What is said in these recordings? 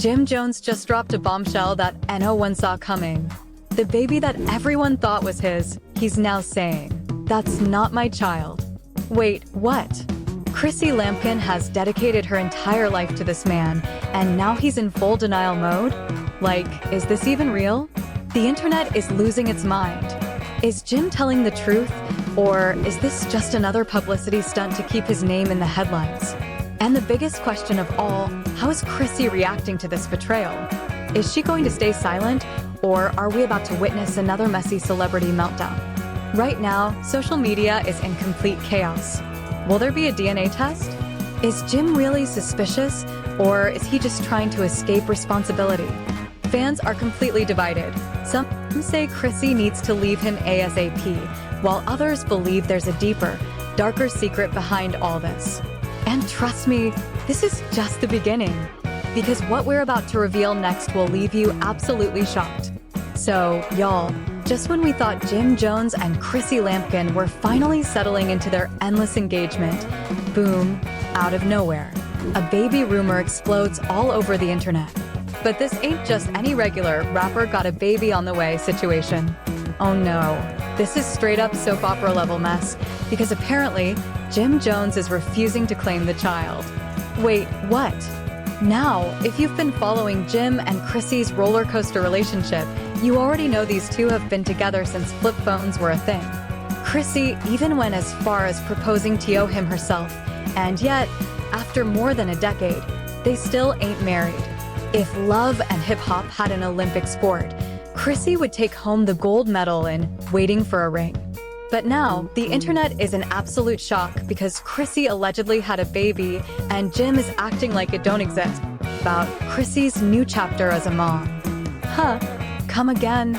Jim Jones just dropped a bombshell that no one saw coming. The baby that everyone thought was his, he's now saying, "That's not my child." Wait, what? Chrissy Lampkin has dedicated her entire life to this man, and now he's in full denial mode? Like, is this even real? The internet is losing its mind. Is Jim telling the truth, or is this just another publicity stunt to keep his name in the headlines? And the biggest question of all, how is Chrissy reacting to this betrayal? Is she going to stay silent, or are we about to witness another messy celebrity meltdown? Right now, social media is in complete chaos. Will there be a DNA test? Is Jim really suspicious, or is he just trying to escape responsibility? Fans are completely divided. Some say Chrissy needs to leave him ASAP, while others believe there's a deeper, darker secret behind all this. And trust me, this is just the beginning, because what we're about to reveal next will leave you absolutely shocked. So, y'all, just when we thought Jim Jones and Chrissy Lampkin were finally settling into their endless engagement, boom, out of nowhere, a baby rumor explodes all over the internet. But this ain't just any regular rapper got a baby on the way situation. Oh no, this is straight up soap opera level mess, because apparently, Jim Jones is refusing to claim the child. Wait, what? Now, if you've been following Jim and Chrissy's roller coaster relationship, you already know these two have been together since flip phones were a thing. Chrissy even went as far as proposing to him herself, and yet, after more than a decade, they still ain't married. If love and hip-hop had an Olympic sport, Chrissy would take home the gold medal in waiting for a ring. But now, the internet is in absolute shock because Chrissy allegedly had a baby and Jim is acting like it don't exist about Chrissy's new chapter as a mom. Huh, come again.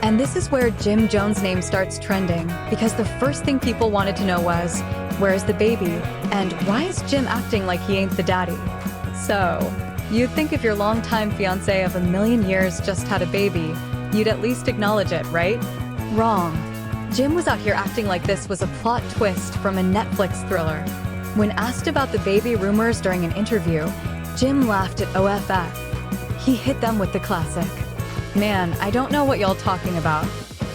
And this is where Jim Jones' name starts trending, because the first thing people wanted to know was, where's the baby? And why is Jim acting like he ain't the daddy? So, you'd think if your longtime fiance of a million years just had a baby, you'd at least acknowledge it, right? Wrong. Jim was out here acting like this was a plot twist from a Netflix thriller. When asked about the baby rumors during an interview, Jim laughed at OFF. He hit them with the classic, "Man, I don't know what y'all talking about.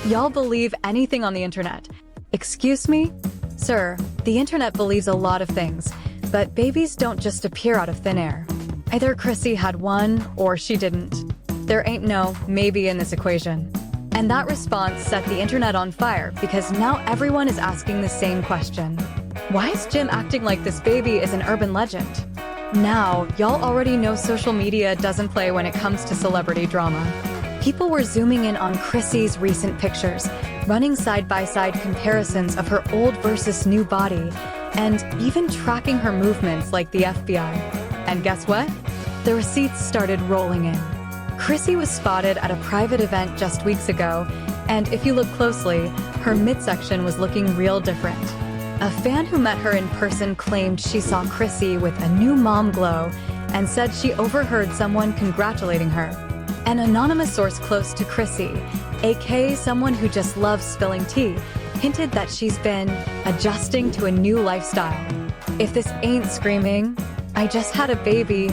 Y'all believe anything on the internet." Excuse me? Sir, the internet believes a lot of things, but babies don't just appear out of thin air. Either Chrissy had one, or she didn't. There ain't no maybe in this equation. And that response set the internet on fire because now everyone is asking the same question. Why is Jim acting like this baby is an urban legend? Now, y'all already know social media doesn't play when it comes to celebrity drama. People were zooming in on Chrissy's recent pictures, running side-by-side comparisons of her old versus new body, and even tracking her movements like the FBI. And guess what? The receipts started rolling in. Chrissy was spotted at a private event just weeks ago, and if you look closely, her midsection was looking real different. A fan who met her in person claimed she saw Chrissy with a new mom glow and said she overheard someone congratulating her. An anonymous source close to Chrissy, aka someone who just loves spilling tea, hinted that she's been adjusting to a new lifestyle. If this ain't screaming, "I just had a baby,"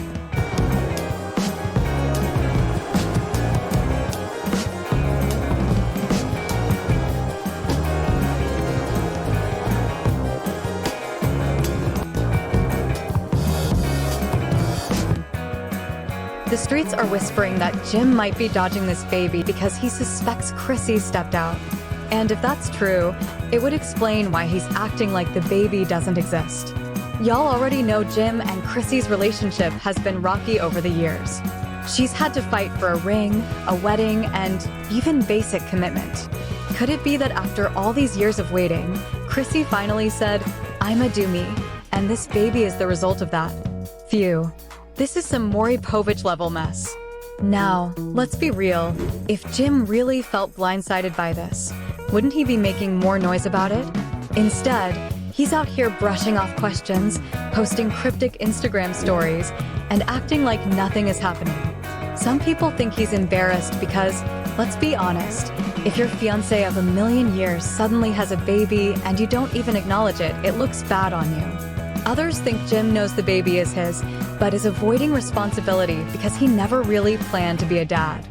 the streets are whispering that Jim might be dodging this baby because he suspects Chrissy stepped out. And if that's true, it would explain why he's acting like the baby doesn't exist. Y'all already know Jim and Chrissy's relationship has been rocky over the years. She's had to fight for a ring, a wedding, and even basic commitment. Could it be that after all these years of waiting, Chrissy finally said, "I'ma do me," and this baby is the result of that? Phew. This is some Maury Povich level mess. Now, let's be real. If Jim really felt blindsided by this, wouldn't he be making more noise about it? Instead, he's out here brushing off questions, posting cryptic Instagram stories, and acting like nothing is happening. Some people think he's embarrassed because, let's be honest, if your fiancé of a million years suddenly has a baby and you don't even acknowledge it, it looks bad on you. Others think Jim knows the baby is his, but is avoiding responsibility because he never really planned to be a dad.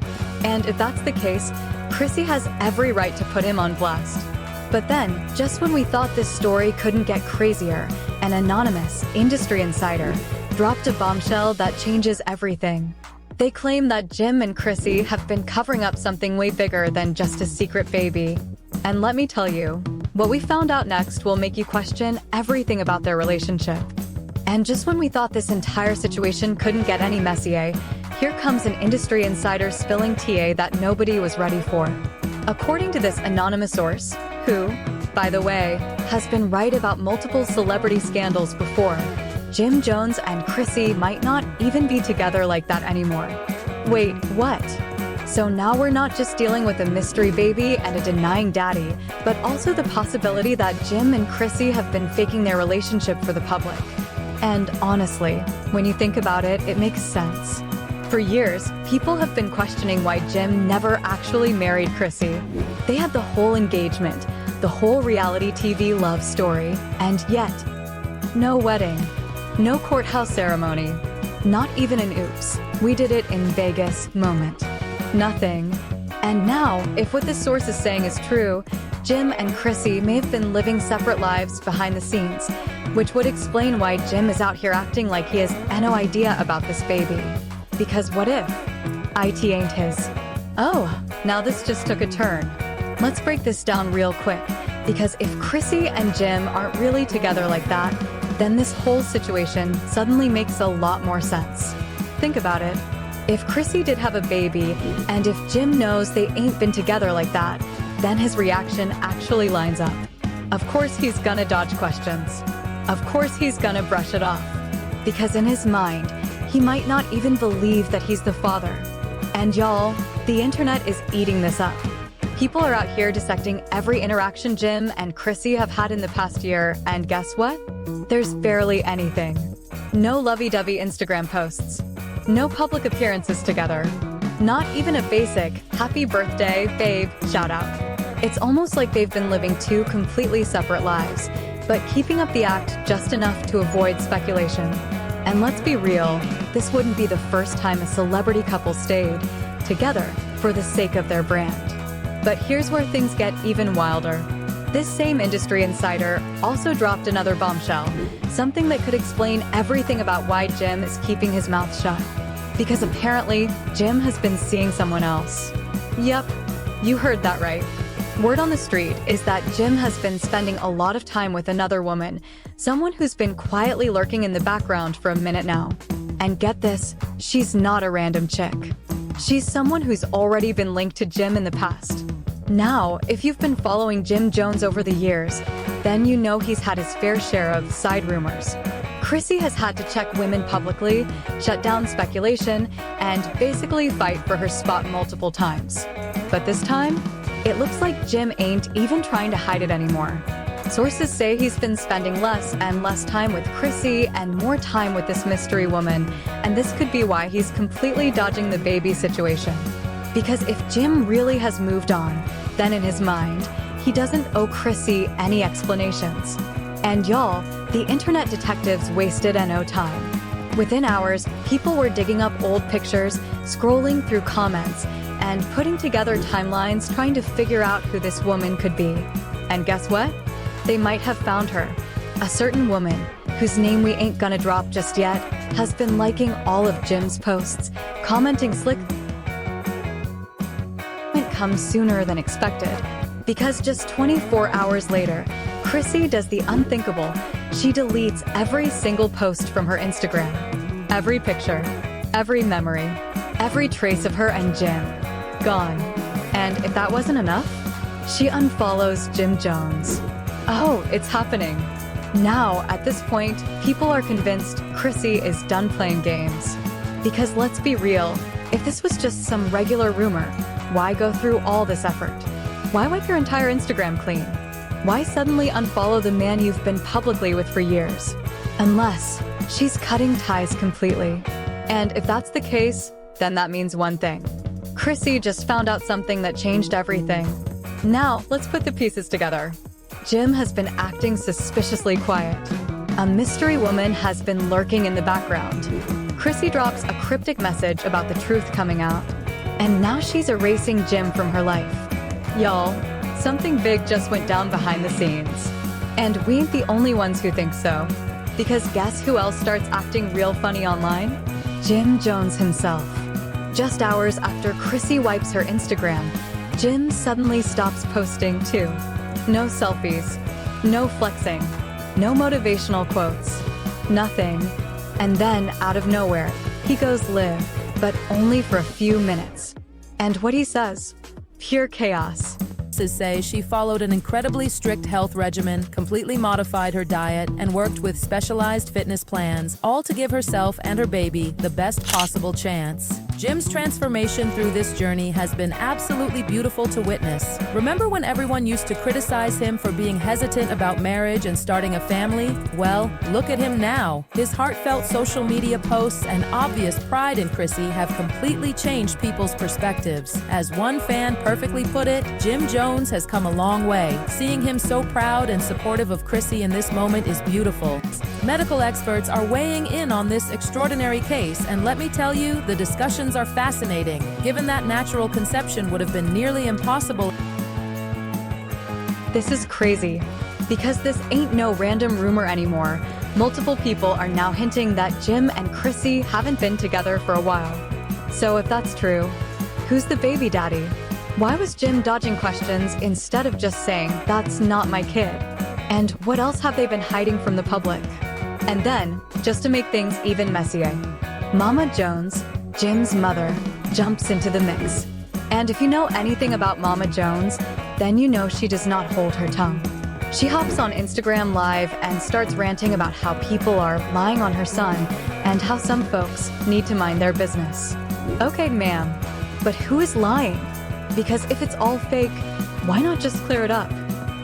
And if that's the case, Chrissy has every right to put him on blast. But then, just when we thought this story couldn't get crazier, an anonymous industry insider dropped a bombshell that changes everything. They claim that Jim and Chrissy have been covering up something way bigger than just a secret baby. And let me tell you, what we found out next will make you question everything about their relationship. And just when we thought this entire situation couldn't get any messier, here comes an industry insider spilling tea that nobody was ready for. According to this anonymous source, who, by the way, has been right about multiple celebrity scandals before, Jim Jones and Chrissy might not even be together like that anymore. Wait, what? So now we're not just dealing with a mystery baby and a denying daddy, but also the possibility that Jim and Chrissy have been faking their relationship for the public. And honestly, when you think about it, it makes sense. For years, people have been questioning why Jim never actually married Chrissy. They had the whole engagement, the whole reality TV love story, and yet, no wedding, no courthouse ceremony, not even an oops, we did it in Vegas moment. Nothing. And now, if what this source is saying is true, Jim and Chrissy may have been living separate lives behind the scenes, which would explain why Jim is out here acting like he has no idea about this baby. Because what if IT ain't his? Oh, now this just took a turn. Let's break this down real quick, because if Chrissy and Jim aren't really together like that, then this whole situation suddenly makes a lot more sense. Think about it. If Chrissy did have a baby, and if Jim knows they ain't been together like that, then his reaction actually lines up. Of course he's gonna dodge questions. Of course he's gonna brush it off. Because in his mind, he might not even believe that he's the father. And y'all, the internet is eating this up. People are out here dissecting every interaction Jim and Chrissy have had in the past year, and guess what? There's barely anything. No lovey-dovey Instagram posts. No public appearances together. Not even a basic, happy birthday, babe, shout out. It's almost like they've been living two completely separate lives, but keeping up the act just enough to avoid speculation. And let's be real, this wouldn't be the first time a celebrity couple stayed together for the sake of their brand. But here's where things get even wilder. This same industry insider also dropped another bombshell, something that could explain everything about why Jim is keeping his mouth shut. Because apparently, Jim has been seeing someone else. Yep, you heard that right. Word on the street is that Jim has been spending a lot of time with another woman, someone who's been quietly lurking in the background for a minute now. And get this, she's not a random chick. She's someone who's already been linked to Jim in the past. Now, if you've been following Jim Jones over the years, then you know he's had his fair share of side rumors. Chrissy has had to check women publicly, shut down speculation, and basically fight for her spot multiple times. But this time, it looks like Jim ain't even trying to hide it anymore. Sources say he's been spending less and less time with Chrissy and more time with this mystery woman, and this could be why he's completely dodging the baby situation. Because if Jim really has moved on, then in his mind, he doesn't owe Chrissy any explanations. And y'all, the internet detectives wasted no time. Within hours, people were digging up old pictures, scrolling through comments, and putting together timelines trying to figure out who this woman could be. And guess what? They might have found her. A certain woman, whose name we ain't gonna drop just yet, has been liking all of Jim's posts, commenting slick comes sooner than expected. Because just 24 hours later, Chrissy does the unthinkable. She deletes every single post from her Instagram. Every picture, every memory, every trace of her and Jim. Gone. And if that wasn't enough, she unfollows Jim Jones. Oh, it's happening. Now, at this point, people are convinced Chrissy is done playing games. Because let's be real, if this was just some regular rumor, why go through all this effort? Why wipe your entire Instagram clean? Why suddenly unfollow the man you've been publicly with for years? Unless she's cutting ties completely. And if that's the case, then that means one thing. Chrissy just found out something that changed everything. Now, let's put the pieces together. Jim has been acting suspiciously quiet. a mystery woman has been lurking in the background. Chrissy drops a cryptic message about the truth coming out, and now she's erasing Jim from her life. Y'all, something big just went down behind the scenes. And we ain't the only ones who think so. Because guess who else starts acting real funny online? Jim Jones himself. Just hours after Chrissy wipes her Instagram, Jim suddenly stops posting too. No selfies, no flexing, no motivational quotes, nothing. And then, out of nowhere, he goes live, but only for a few minutes. And what he says? Pure chaos. Say she followed an incredibly strict health regimen, completely modified her diet, and worked with specialized fitness plans, all to give herself and her baby the best possible chance. Jim's transformation through this journey has been absolutely beautiful to witness. Remember when everyone used to criticize him for being hesitant about marriage and starting a family? Well, look at him now. His heartfelt social media posts and obvious pride in Chrissy have completely changed people's perspectives. As one fan perfectly put it, Jim Jones has come a long way. Seeing him so proud and supportive of Chrissy in this moment is beautiful. Medical experts are weighing in on this extraordinary case, and let me tell you, the discussions are fascinating, given that natural conception would have been nearly impossible. This is crazy, because this ain't no random rumor anymore. Multiple people are now hinting that Jim and Chrissy haven't been together for a while. So if that's true, who's the baby daddy? Why was Jim dodging questions instead of just saying, "That's not my kid"? And what else have they been hiding from the public? And then, just to make things even messier, Mama Jones, Jim's mother, jumps into the mix. And if you know anything about Mama Jones, then you know she does not hold her tongue. She hops on Instagram Live and starts ranting about how people are lying on her son and how some folks need to mind their business. Okay, ma'am, but who is lying? Because if it's all fake, why not just clear it up?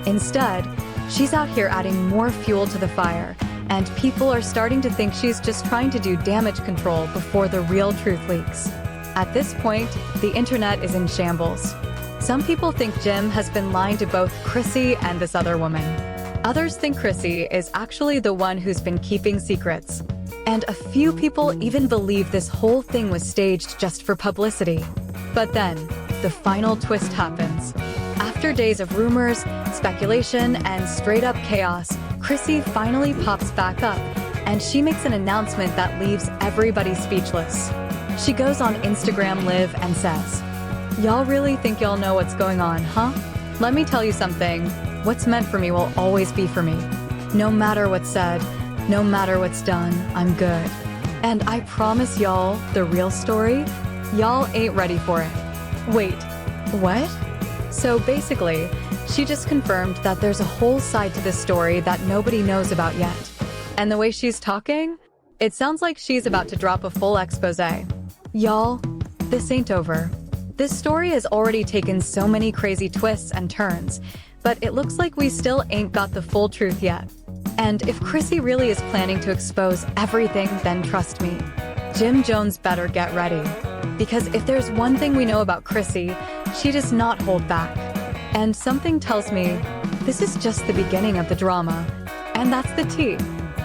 Instead, she's out here adding more fuel to the fire, and people are starting to think she's just trying to do damage control before the real truth leaks. At this point, the internet is in shambles. Some people think Jim has been lying to both Chrissy and this other woman. Others think Chrissy is actually the one who's been keeping secrets. And a few people even believe this whole thing was staged just for publicity. But then, the final twist happens. After days of rumors, speculation, and straight-up chaos, Chrissy finally pops back up, and she makes an announcement that leaves everybody speechless. She goes on Instagram Live and says, "Y'all really think y'all know what's going on, huh? Let me tell you something. What's meant for me will always be for me. No matter what's said, no matter what's done, I'm good. And I promise y'all the real story, y'all ain't ready for it." Wait, what? So basically, she just confirmed that there's a whole side to this story that nobody knows about yet. And the way she's talking, it sounds like she's about to drop a full expose. Y'all, this ain't over. This story has already taken so many crazy twists and turns, but it looks like we still ain't got the full truth yet. And if Chrissy really is planning to expose everything, then trust me, Jim Jones better get ready. Because if there's one thing we know about Chrissy, she does not hold back. And something tells me this is just the beginning of the drama. And that's the tea.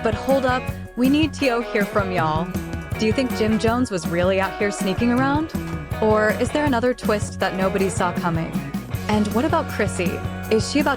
But hold up, we need to hear from y'all. Do you think Jim Jones was really out here sneaking around? Or is there another twist that nobody saw coming? And what about Chrissy? Is she about